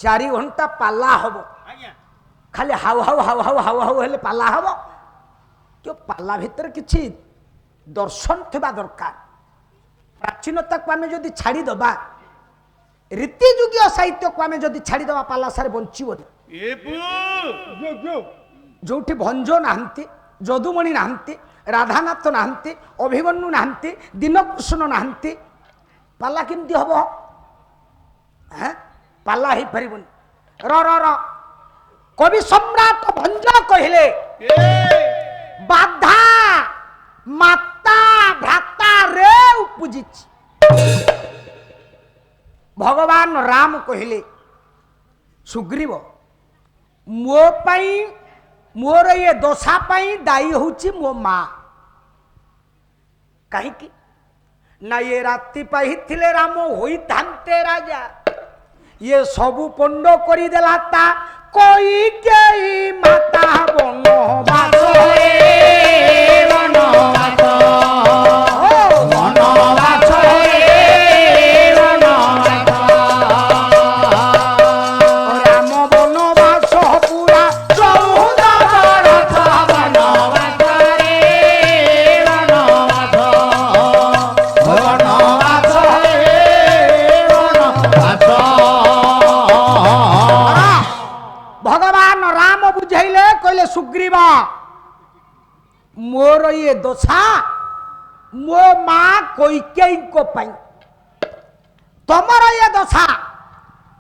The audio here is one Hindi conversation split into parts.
4 घंटा पाला हम खाली how how how how how how हेले पाला हम तो पाला भितर किछि दर्शन थिबा दरकार प्राचीनता को आमे जदि छाड़ी दबा रीति जुगिय साहित्य को आमे जदि छाड़ी दबा पाला सारे बंचिबो जोठी भंजो नाहंती जदुमणि नाहंती राधानाथ नाहंती अभिमन्यु नाहंती दीनकृष्ण नाहंती पाला केमती हबो हैं पाला ही परिबन र र र कवि सम्राट भंज कहिले बाधा माता भ्राता रे उपजिच भगवान राम कहिले सुग्रीव मो पाई मोर ये दशा पाई दायी होची मो माँ कहीं की ना ये राति पाई थिले राम होई थांते राजा ये सबु पंडो करी देला ता कोई के माता बनो बासो सुग्रीवा मोर ये दशा मो माँ कैकेयी को पाई तमर ये दशा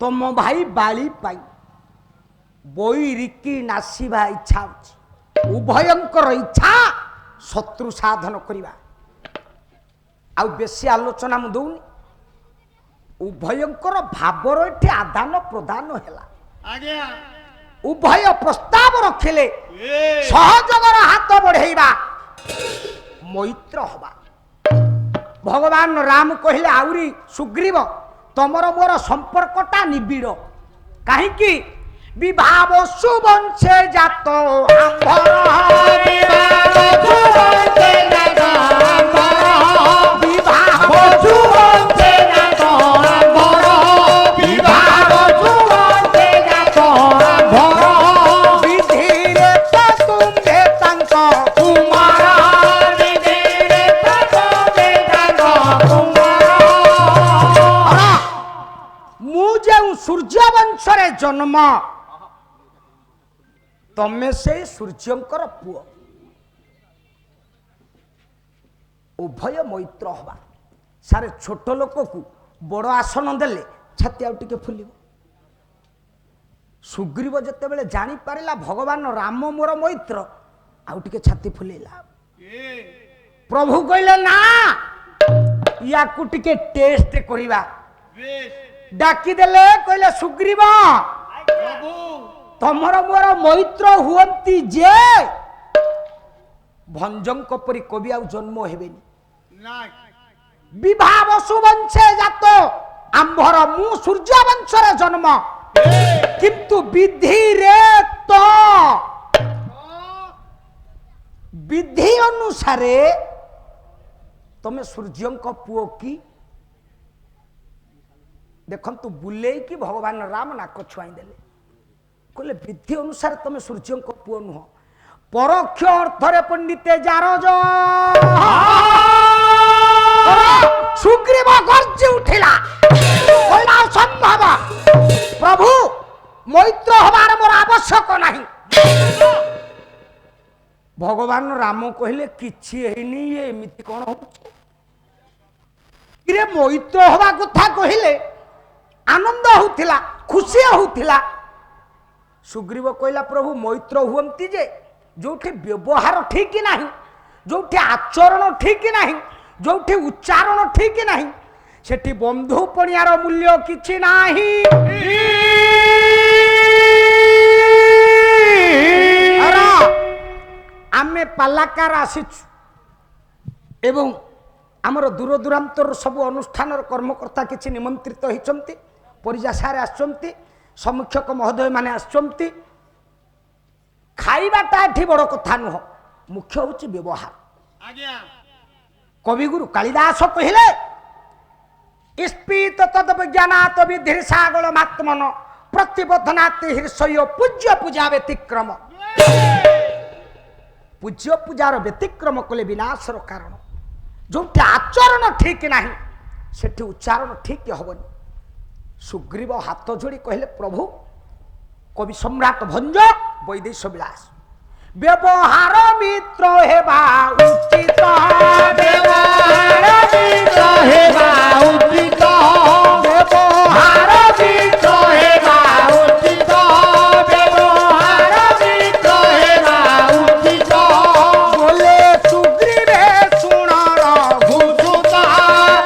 तुम भाई बाली पाई बोईरिकी नासिबा इच्छा उभयंकर इच्छा शत्रु साधन करिबा आ बेसी आलोचना मु दउनी उभयंकर भावर एठी आदान प्रदान हैला आज्ञा उभय प्रस्ताव रखिले सहयोगर हाथ बढ़ेबा मैत्र हवा भगवान राम कहले आउरी सुग्रीव तमर मोर संपर्कटा निबिड़ कहीं की विभाव सुवंशे जात सूर्य वंशरे जन्म तमे से सूर्यंकर पुओ उभय मैत्र हवा सारे छोट लोक को बड़ आसन देले छाती आउ टिके फुलिब सुग्रीव जते बेले जानी पारिला भगवान राम मोर मैत्र आउ टिके छाती फुलेला प्रभु कहले ना या को टिके टेस्ट करिबा डाकी देले कहले सुग्रीव तमर मोर मैत्र हुअंती जे भंजंक परि कवि आउ जन्म हेबेनी विभाव सुवंशे जात आंभर मु सूर्य वंशरे जन्म किंतु विधि रे तो विधि अनुसारे तमे सूर्यंक पुओ की देखंतु बुले कि भगवान राम नाक छुआई देले कहले विधि अनुसार तुम सूर्य को पुओ नुह परोक्ष अर्थरे पंडिते जार सुग्रीव गर्जी उठिला कहला संभव प्रभु मैत्र हमार मोर आवश्यक नहीं भगवान राम कहले किछि हेनी ये एमिति कोन हो रे मैत्र हवा कथा कहले आनंद होतिला खुशी होतिला सुग्रीव कहला प्रभु मैत्र हुअंती जे जोठी व्यवहार ठीक नहीं जोठी आचरण ठीक नहीं जोठी उच्चारण ठीक नहीं सेठी बंधु पणियार मूल्य किछि नाही आमे पालाकार आसीछु एवं आमर दूर दूरांतर सब अनुष्ठान कर्मकर्ता किछि निमंत्रित होइचंती परिजा सारे आछंती समीक्षक महोदय माने आछंती खाइबाटा एठी बड़ कथा नुह मुख्य होची व्यवहार आज्ञा कविगुरु कालिदास कहिले स्पीत तद विज्ञानात विधिर्सागल मात्मन प्रतिबोधनाति हृषय पूज्य पूजा व्यतिक्रम पूज्य पूजार व्यतिक्रम कले विनाशर कारण जो आचरण ठीक नहीं सेठी उच्चारण ठीक हेनी सुग्रीव हाथ जोड़ी कहले प्रभु कवि सम्राट भंज वैदेश विलास व्यवहार मित्र हेबा उचित व्यवहार मित्र हेबा उचित व्यवहार मित्र हेबा उचित व्यवहार मित्र हेबा उचित बोले सुग्रीवे सुण रघुसुत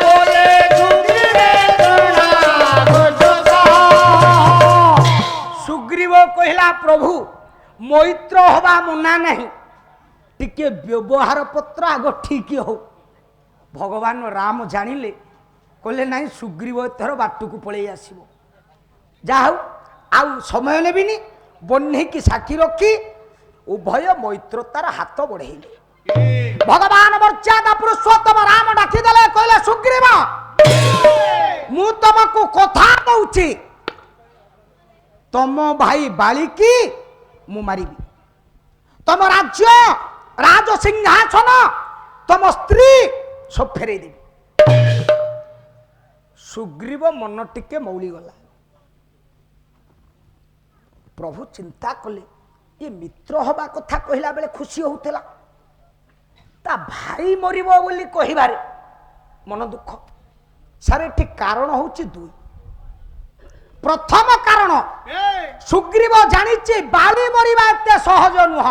बोले सुग्रीवे सुण रघुसुत सुग्रीव कहला प्रभु मैत्र हवा मना नहीं टिके व्यवहार पत्र आग ठीक हो भगवान राम जानिले कहले नहीं सुग्रीव एथर बाटू को पलि आसो जाऊ आउ समय नेबिनी बन्ही की साक्षी रखी उभय मैत्रतार हाथ बढ़ेले भगवान मर्यादा पुरुषोत्तम राम डाकिदेले कहले सुग्रीव मु तुमको कथा कहूची तम भाई बालिकी मु मारिबी तम राज्य राज सिंहासन तम स्त्री सब फेरे देवी सुग्रीव मन टिके मौली गला प्रभु चिंता कले ये मित्र हवा कथा कहला बेले खुशी होउतला ता भाई मरिबो बोली कहिबारे मन दुख सारे ठीक कारण होउची दुई प्रथम कारण सुग्रीव जानिचे बाली मरिबा एते सहज नुह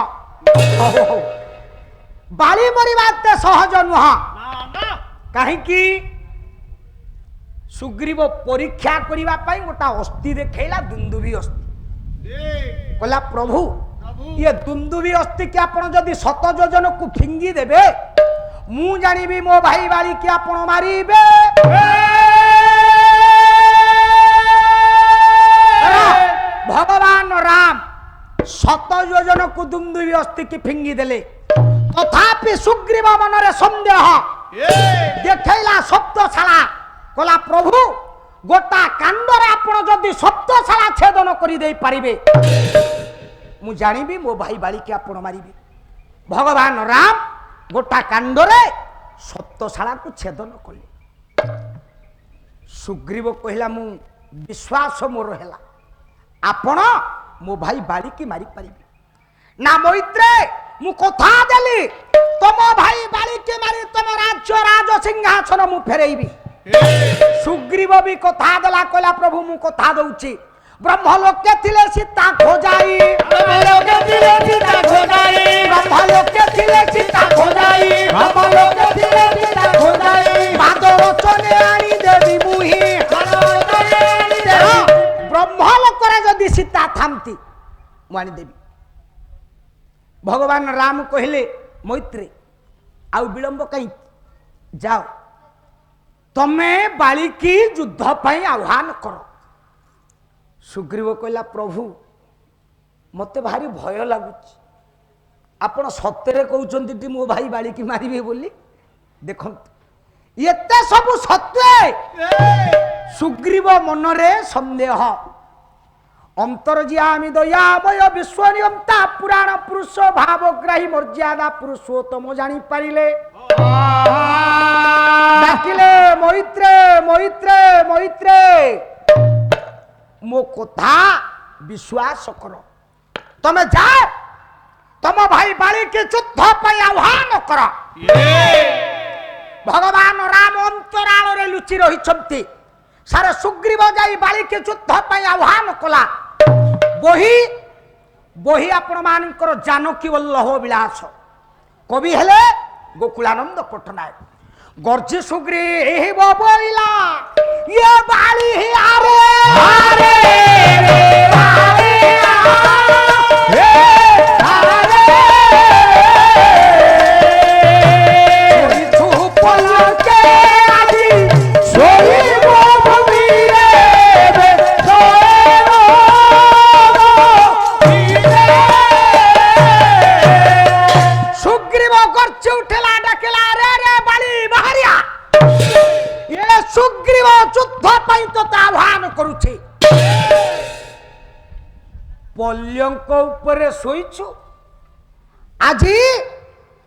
बाली मरिबा एते सहज नुह काहे कि सुग्रीव परीक्षा करिबा पई गोटा अस्थि देखैला दुंदुबी अस्थि कहला प्रभु ये दुंदुबी अस्थि के आपण जदी 7 योजन को फिंगी देबे मु जानिबी मो भाई बाली के आपण मारिबे भगवान राम 7 योजन को दुंदुबी अस्थि की फिंगी देले तथापि सुग्रीव मनरे संदेह देखैला सप्तशाला कहला प्रभु गोटा कांडरे आपण जदि सप्तशाला छेदन करि देई पारिबे मु जानिबी मो भाई बाली के आपण मारिबे भगवान राम गोटा कांडरे सप्तशाला को छेदन कले सुग्रीव कहला मु विश्वास मोर हैला आपण मो भाई बाली की मारी पारिबे ना मैत्रे मु कथा देली तम भाई बाली के मारी तम राज्य राज सिंहासन मु फेरेइबी सुग्रीव भी कथा देला कहला प्रभु मु कथा दउची ब्रह्मलोक के थिले सीता खोजाई ब्रह्मलोक के थिले सीता खोजाई ब्रह्मलोक के थिले सीता खोजाई ब्रह्मलोक के थिले सीता खोजाई बादर चने आनी देवी मुही ब्रह्मलोक रे जदी सीता थामती मानी देवी भगवान राम कहले मैत्रे आउ विलंब कहीं जाओ तमे बालिकी युद्ध पई आह्वान करो सुग्रीव कहला प्रभु मते भारी भय लागुच आपण सत्य कहउचंती मो भाई बालिकी मारिबे बोली देखो एते सब सत्य सुग्रीव मनरे संदेह अंतर्ज्यामी दयामय विश्वनियंता पुराण पुरुष भावग्राही मर्यादा पुरुषोत्तम जानी पारिले डाकिले मैत्रे मैत्रे मैत्रे मो कथा विश्वास करो तमे जाओ तम भाई बाली के युद्ध पई आह्वान कर भगवान राम अंतराल रे लुचि रही छंती सारे सुग्रीव जाई बाली के युद्ध पई आह्वान कला बही बही आपण मानकर जानकी वल्लभ विलास कवि हेले गोकुलानंद पट्टनायक गर्जी सुग्रीव बोलिला ये बाली ही आरे आरे बाली आरे सोई धूप के आजी सोई सुग्रीव युद्ध पई तो आह्वान करुछे ପଲ୍ୟଙ୍କ ଉପରେ ଶୋଇଛୁ। ଆଜି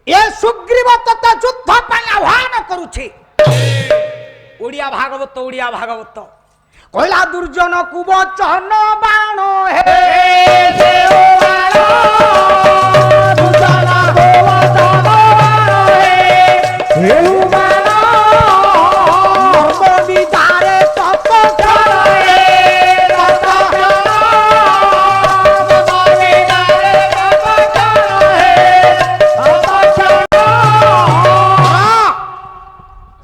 ଏ ସୁଗ୍ରୀବ ତତେ ଯୁଦ୍ଧ ପାଇଁ ଆହ୍ୱାନ କରୁଛି। ଓଡ଼ିଆ ଭାଗବତ କହିଲା ଦୁର୍ଜନ କୁବଚନ ବାଣ ହେ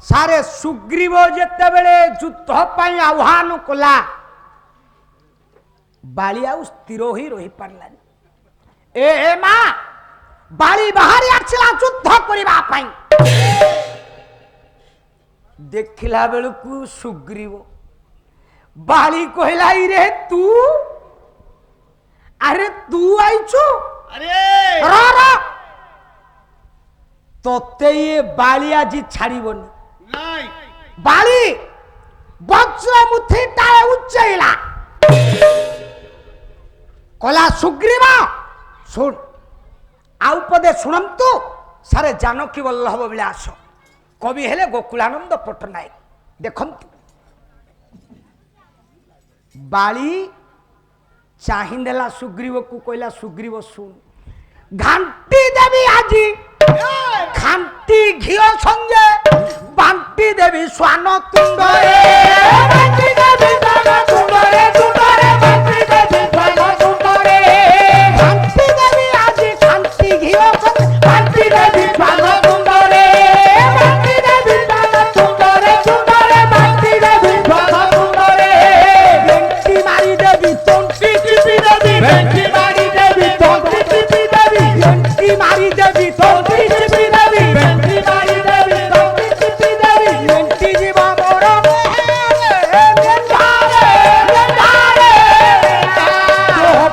ସାରେ ସୁଗ୍ରୀବ ଯେତେବେଳେ ଯୁଦ୍ଧ ପାଇଁ ଆହ୍ୱାନ କଲା, ବାଳି ଆଉ ସ୍ଥିର ହୋଇ ରହିପାରିଲାନି। ଏ ମା, ବାଳି ବାହାରି ଆସିଲା ଯୁଦ୍ଧ କରିବା ପାଇଁ। ଦେଖିଲା ବେଳକୁ ସୁଗ୍ରୀବ। ବାଳି କହିଲା ଇରେ ତୁ, ଆରେ ତୁ ଆଇଛୁ, ତତେ ଏ ବାଳି ଆଜି ଛାଡ଼ିବନି। ବାଳି ବଜ୍ରମୁଠି ଟାଏ ଉଚ୍ଚେଇଲା, କଲା ସୁଗ୍ରୀବ ଶୁଣ, ଆଉ ପଦେ ଶୁଣନ୍ତୁ। ସାରେ ଜାନକୀ ବଲ୍ଲଭ ବିଳାସ କବି ହେଲେ ଗୋକୁଳାନନ୍ଦ ପଟ୍ଟନାୟକ। ଦେଖନ୍ତୁ, ବାଳି ଚାହିଁଦେଲା ସୁଗ୍ରୀବକୁ, କହିଲା ସୁଗ୍ରୀବ ଶୁଣ, ଘାଣ୍ଟି ଦେବି ଆଜି ଖାଣ୍ଟି ଘିଅ ସଙ୍ଗେ, ବାଣ୍ଟି ଦେବି ଶ୍ୱାନ ତୁଣ୍ଡରେ, ବାଣ୍ଟି ଦେବି ଶ୍ୱାନ ତୁଣ୍ଡରେ, ତୁଣ୍ଡରେ ବାଣ୍ଟି ଦେବି ଶ୍ୱାନ ତୁଣ୍ଡରେ, ଘାଣ୍ଟି ଦେବି ଆଜି ଖାଣ୍ଟି ଘିଅ ସଙ୍ଗେ, ବାଣ୍ଟି ଦେବି ଶ୍ୱାନ ତୁଣ୍ଡରେ, ବାଣ୍ଟି ଦେବି ଶ୍ୱାନ ତୁଣ୍ଡରେ, ତୁଣ୍ଡରେ ବାଣ୍ଟି ଦେବି ଶ୍ୱାନ ତୁଣ୍ଡରେ, ବେଣ୍ଟି ମାରି ଦେବି ତଣ୍ଟି ଚିପି ଦେବି, ବେଣ୍ଟି ମାରି ଦେବି ତଣ୍ଟି ଚିପି ଦେବି, ବେଣ୍ଟି ମାରି ଦେବି ତଣ୍ଟି ଚିପି ଦେବି, ବେଣ୍ଟି ମାରି ଦେବି ତଣ୍ଟି ଚିପି ଦେବି, ବେଣ୍ଟି ଯିବ ମୋର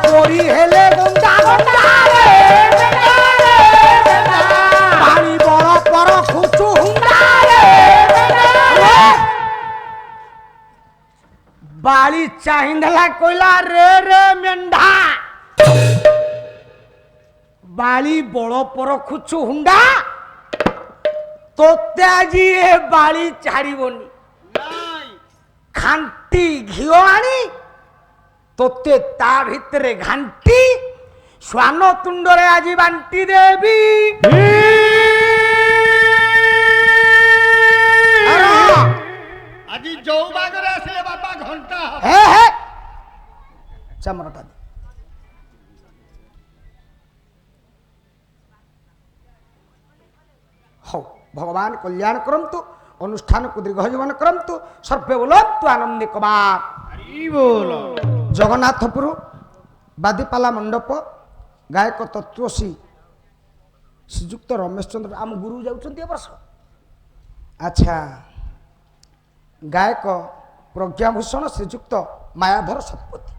ପରି ହେଲେ ଗୁଣ୍ଡା ଗୁଣ୍ଡାରେ, ପାଣି ବଳ ପର ଖୁଚୁ ହୁଣ୍ଡାରେ। ବାଳି ଚାହିଁଦେଲା, କହିଲା ରେ ରେ ମେଣ୍ଢା, ବାଳି ବଳ ପର ଖୁଚୁ ହୁଣ୍ଡା, ତୋତେ ଆଜି ଏ ବାଳି ଛାଡ଼ିବନି। ଖାଣ୍ଟି ଘିଅ ଆଣି ତୋତେ ତା ଭିତରେ ଘାଣ୍ଟି ଶ୍ୱାନ ତୁଣ୍ଡରେ ଆଜି ବାଣ୍ଟି ଦେବି। ଆଜି ଯୋଉ ବାଗରେ ଆସିଲେ ବାପା ଘଣ୍ଟା ହେ ହେ ଚାମରଟା ଦେ। ହଉ, ଭଗବାନ କଲ୍ୟାଣ କରନ୍ତୁ, ଅନୁଷ୍ଠାନକୁ ଦୀର୍ଘ ଜୀବନ କରନ୍ତୁ, ସର୍ବେ ବୋଲନ୍ତୁ ଆନନ୍ଦେ କବାର। ଜଗନ୍ନାଥପୁର ବାଦିପାଲା ମଣ୍ଡପ ଗାୟକ ତତ୍ତ୍ୱଶ୍ରୀ ଶ୍ରୀଯୁକ୍ତ ରମେଶ ଚନ୍ଦ୍ର ଆମ ଗୁରୁ ଯାଉଛନ୍ତି ଏ ବର୍ଷ। ଆଚ୍ଛା, ଗାୟକ ପ୍ରଜ୍ଞାଭୂଷଣ ଶ୍ରୀଯୁକ୍ତ ମାୟାଧର ଶତପଥୀ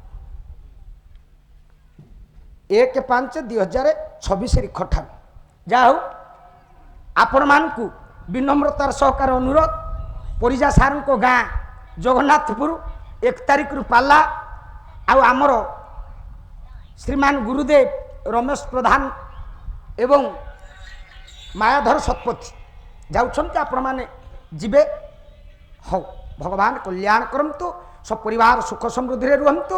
1/5/2026 ଠାରୁ। ଯାହା ହଉ, ଆପଣମାନଙ୍କୁ ବିନମ୍ରତାର ସହକାର ଅନୁରୋଧ, ପରିଜା ସାର୍ଙ୍କ ଗାଁ ଜଗନ୍ନାଥପୁର 1 ତାରିଖରୁ ପାଲା, ଆଉ ଆମର ଶ୍ରୀମାନ ଗୁରୁଦେବ ରମେଶ ପ୍ରଧାନ ଏବଂ ମାୟାଧର ଶତପଥୀ ଯାଉଛନ୍ତି, ଆପଣମାନେ ଯିବେ। ହଉ, ଭଗବାନ କଲ୍ୟାଣ କରନ୍ତୁ, ସପରିବାର ସୁଖ ସମୃଦ୍ଧିରେ ରୁହନ୍ତୁ,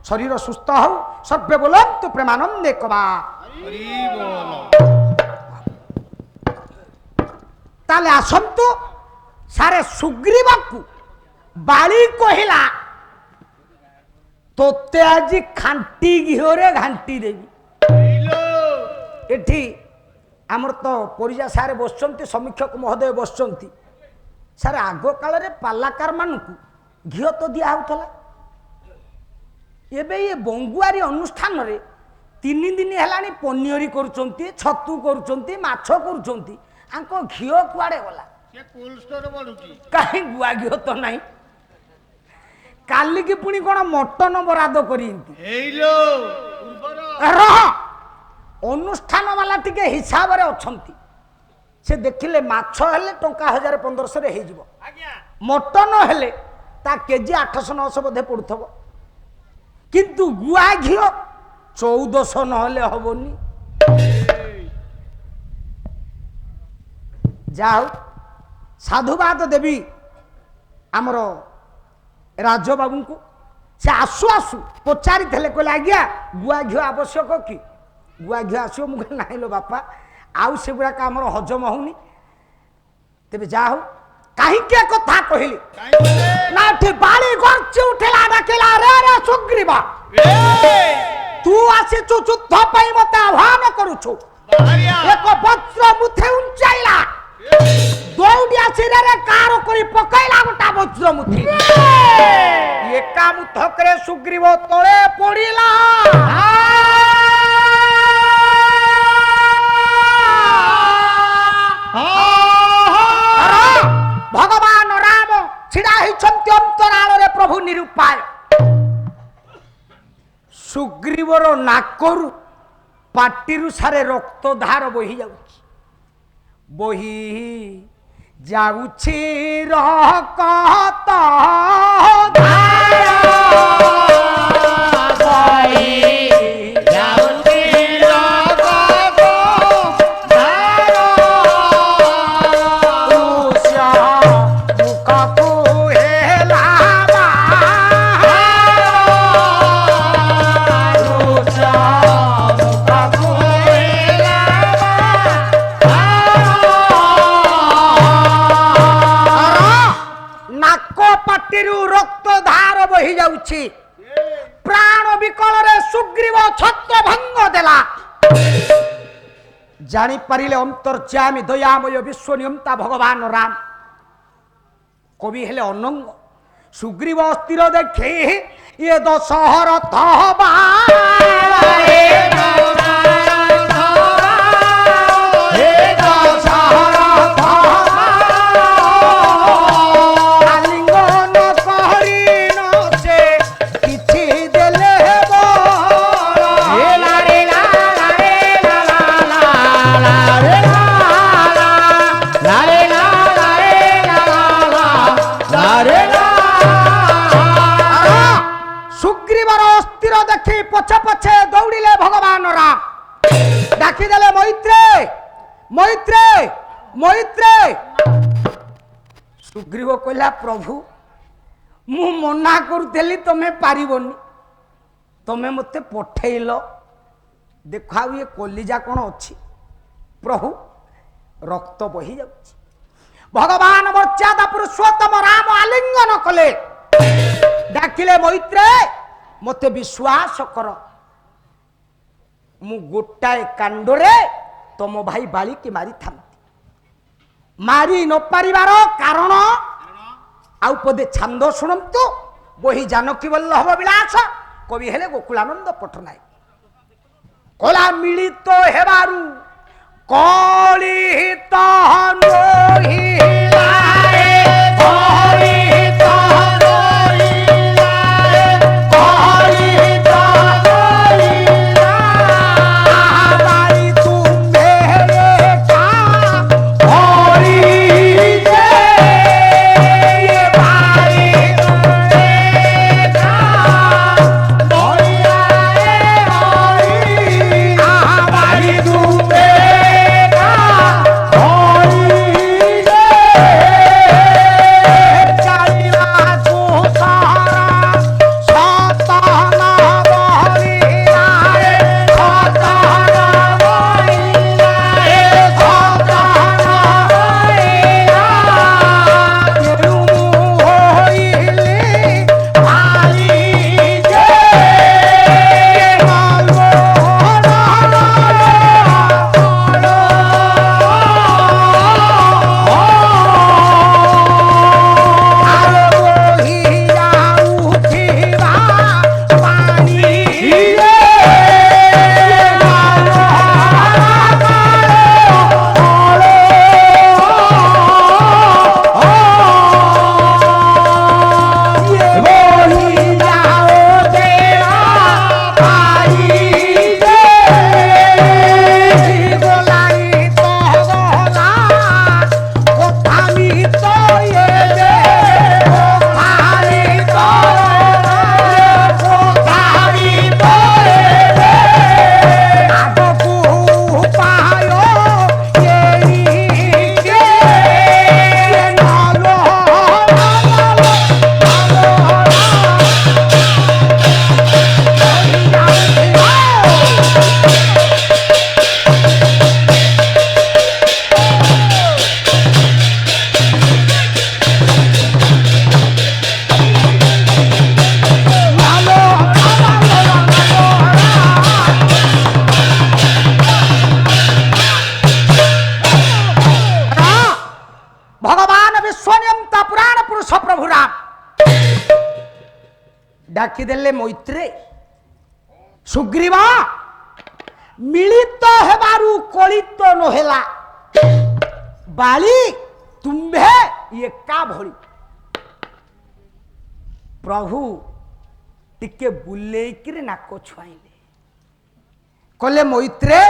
ଶରୀର ସୁସ୍ଥ ହଉ, ସର୍ବେ ବୋଲନ୍ତୁ ପ୍ରେମାନନ୍ଦେ କବା। ତାହେଲେ ଆସନ୍ତୁ, ସାରେ ସୁଗ୍ରୀବକୁ ବାଳି କହିଲା ତୋତେ ଆଜି ଖାଣ୍ଟି ଘିଅରେ ଘାଣ୍ଟି ଦେବି। ଏଠି ଆମର ତ ପରିଜା ସାରେ ବସିଛନ୍ତି, ସମୀକ୍ଷକ ମହୋଦୟ ବସିଛନ୍ତି। ସାରେ ଆଗ କାଳରେ ପାଲାକାର ମାନଙ୍କୁ ଘିଅ ତ ଦିଆ ହେଉଥିଲା, ଏବେ ଏ ବଙ୍ଗୁଆରୀ ଅନୁଷ୍ଠାନରେ 3 ଦିନ ହେଲାଣି ପନିଅରି କରୁଛନ୍ତି, ଛତୁ କରୁଛନ୍ତି, ମାଛ କରୁଛନ୍ତି, ଆଙ୍କ ଘିଅ କୁଆଡ଼େ ଗଲା? କାହିଁ ଗୁଆ ଘିଅ ତ ନାହିଁ। କାଲିକି ପୁଣି କ'ଣ ମଟନ ବରାଦ କରି ରହ। ଅନୁଷ୍ଠାନ ବାଲା ଟିକେ ହିସାବରେ ଅଛନ୍ତି, ସେ ଦେଖିଲେ ମାଛ ହେଲେ ଟଙ୍କା 1000-1500 ହେଇଯିବ, ମଟନ ହେଲେ ତା କେଜି 800-900 ବୋଧେ ପଡୁଥିବ, କିନ୍ତୁ ଗୁଆ ଘିଅ 1400 নহলে হবনি। যাও সাধুবাদ দেবী আমার রাজবাবু को से आसु आसु पचारि कहले आज्ञा गुआ घी आवश्यक कि गुआ घी आसो मुझे ना लो बापा आउ से गुड़ाक आम हजम होनी तेरे जा हो कहीं कथा कहली ना बाड़ी गरची उठेला डाकिला रे रे सुग्रीवा तू आसीचु युद्ध पाई मते आह्वान करूछु एक वज्र मुठे उंचाइला दौड़ी आसी रे कार करी पकैला गोटा वज्र मुठी एका मुठकरे सुग्रीव तळे पड़िला भगवान राम छिड़ा हिचंती अंतराल रे प्रभु निरुपाय सुग्रीवर नाकरु पाटिरु सारे रक्त धार बही जाउछि बही जाउछि रक्त धार बही जाउछि रक्त धार उषा मुखको हेला रक्त धार बही जाउछि प्राण विकल रे सुग्रीव छत्र भंग देला जानी परिले अंतर्यामी दयामय विश्व नियंता भगवान राम कवि हेले अनंग सुग्रीव अस्थिर देखे ये दशहर थबा देखी पछे पछे दौड़िले भगवान राम डाकिदेले मैत्रे मैत्रे मैत्रे सुग्रीव कहला प्रभु मु मना करुली तमें पारिबनी तमें मते पठेल देखा ये कलिजा कौन अच्छी प्रभु रक्त बही जाउछि भगवान मर्यादा पुरुषोत्तम राम आलिंगन कले डाकिले मैत्रे मते विश्वास कर मु गोटाए कांडरे तम भाई बाली की मारी था मारी न पारिबार कारण आउ पदे छंद शुणु बही जानकी वल्लभ विलास कवि हेले गोकुलानंद पट्टनायक कला मिलित हेबारु कलित नोहिलाए कलित ଡାକିଦେଲେ ମୈତ୍ରେ ସୁଗ୍ରୀବ ମିଳିତ ହେବାରୁ କଳିତ ନହେଲା ବାଳି ତୁମ୍ଭେ ଏକା ଭଳି। ପ୍ରଭୁ ଟିକେ ବୁଲେଇକିରି ନାକ ଛୁଆଇଲେ କହିଲେ ମୈତ୍ରେ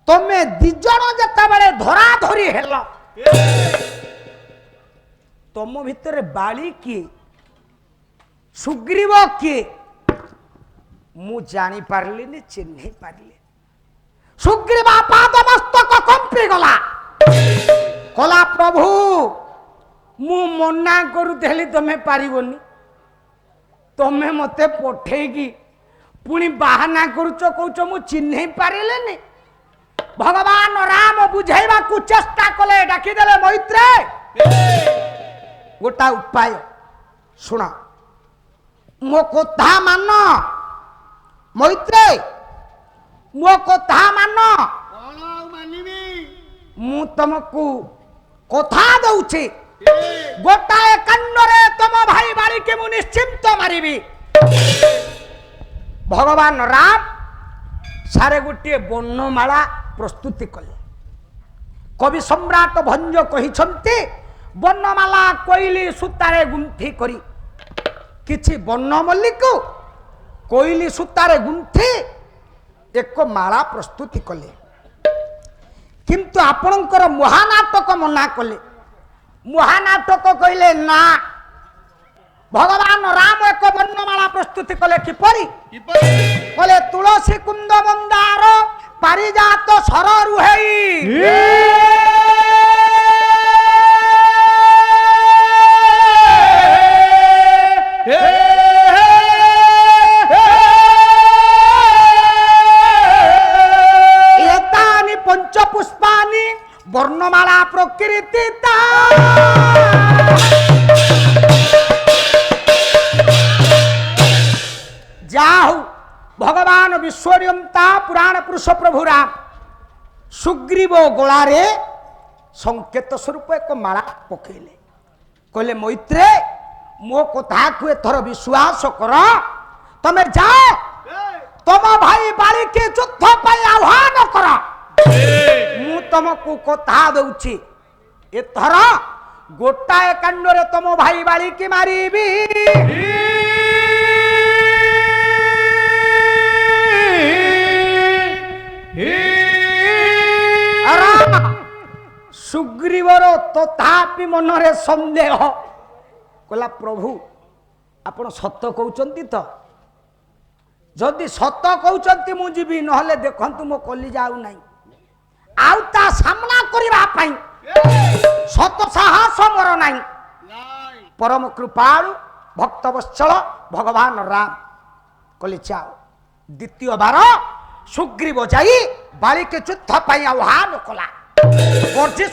ତମେ ଦି ଜଣ ଯେତେବେଳେ ଧରା ଧରି ହେଲ ତମ ଭିତରେ ବାଳି କିଏ ସୁଗ୍ରୀବ କିଏ ମୁଁ ଜାଣିପାରିଲିନି ଚିହ୍ନି ପାରିଲି। ସୁଗ୍ରୀବ ପାଦ ମସ୍ତକ କମ୍ପି ଗଲା କଲା ପ୍ରଭୁ ମୁଁ ମନା କରୁଥିଲି ତମେ ପାରିବନି ତମେ ମତେ ପଠେଇକି ପୁଣି ବାହାନା କରୁଛ କହୁଛ ମୁଁ ଚିହ୍ନି ପାରିଲିନି। ଭଗବାନ ରାମ ବୁଝେଇବାକୁ ଚେଷ୍ଟା କଲେ ଡାକିଦେଲେ ମୈତ୍ରେ ଗୋଟା ଉପାୟ ଶୁଣ ମୋ କଥା ମାନ ମୈତ୍ରେ ମୋ କଥା ମାନ କଣ ଆଉ ମାନିବି ମୁଁ ତମକୁ କଥା ଦଉଛି ଗୋଟାଏ କାଣ୍ଡରେ ତମ ଭାଇ ବାଳିକି ମୁଁ ନିଶ୍ଚିନ୍ତ ମାରିବି। ଭଗବାନ ରାମ ସାରେ ଗୋଟିଏ ବର୍ଣ୍ଣମାଳା ପ୍ରସ୍ତୁତି କଲେ। କବି ସମ୍ରାଟ ଭଞ୍ଜ କହିଛନ୍ତି ବର୍ଣ୍ଣମାଳା କୋଇଲି ସୂତାରେ ଗୁନ୍ଥି କରି କିଛି ବର୍ଣ୍ଣମଲ୍ଲୀକୁ କୋଇଲି ସୂତାରେ ଗୁନ୍ଥି ଏକ ମାଳା ପ୍ରସ୍ତୁତି କଲେ। କିନ୍ତୁ ଆପଣଙ୍କର ମହାନାଟକ ମନା କଲେ। ମହାନାଟକ କହିଲେ ନା ଭଗବାନ ରାମ ଏକ ବର୍ଣ୍ଣମାଳା ପ୍ରସ୍ତୁତି କଲେ କିପରି କହିଲେ ତୁଳସୀ କୁନ୍ଦ ମନ୍ଦାର ପାରିଜାତ ସର ରୁହେଇ एतानि पंचपुष्पानि वर्णमाला प्रकृति जाहु भगवान विश्वनियंता पुराण पुरुष प्रभु राम सुग्रीव गोलारे संकेत स्वरूप एक माला पकेले कहले मैत्रे मो कथा को एथर विश्वास कर तमे जाओ तुम भाई बाली के युद्ध पर आह्वान कर मु तुमको कथा दउछि एथर गोटाए कांडरे तुम भाई बाली की मारीबी। सुग्रीवर तथापि मनरे संदेह कहला प्रभु आपण सत कहउचंती तो जदि सत कहउचंती मु जीवी नहले देखंतु मो कली जाऊ नाही आउ ता सामना करिबा पई सत साहस मोर नाही। परम कृपाळु भक्तवत्सल भगवान राम कहले चाओ द्वितीय बार सुग्रीव जाई बाली के युद्ध पई आह्वान कला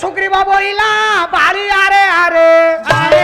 सुग्रीव बोलिला बाली आरे आरे आरे